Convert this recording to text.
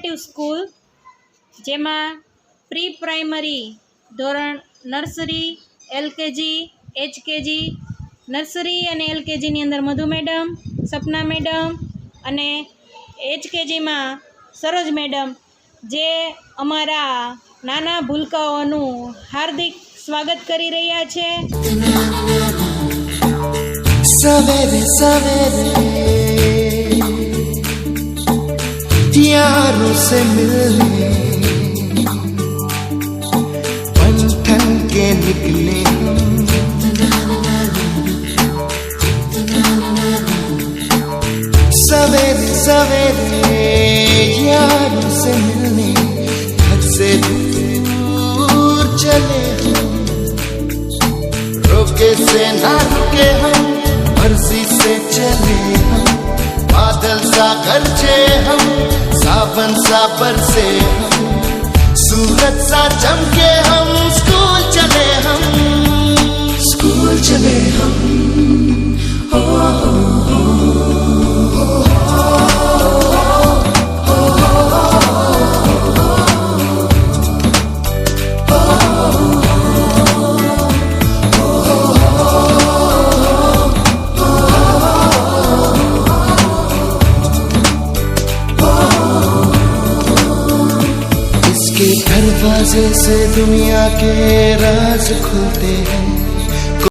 Cooperative school, જેમાં pre primary ધોરણ nursery, LKG, HKG, nursery અને એલકેજીની અંદર મધુ મેડમ, સપના મેડમ અને એચકેજીમાં સરોજ મેડમ, જે અમારા નાના ભૂલકાઓનું હાર્દિક સ્વાગત કરી રહ્યા છે. સવેરે સવેરે यारों से मिलने बंधन के निकले सवेरे सवेरे यारों से मिलने घर से दूर चले हम, रोके से ना रुके हम, मर्जी से चले हम, बादल सा गरजे हम, सावन सा बरसे हम, सूरज सा चमके हम, स्कूल चले हम, स्कूल चले हम. हो, हो, हो, दरवाजे से दुनिया के राज खुलते हैं,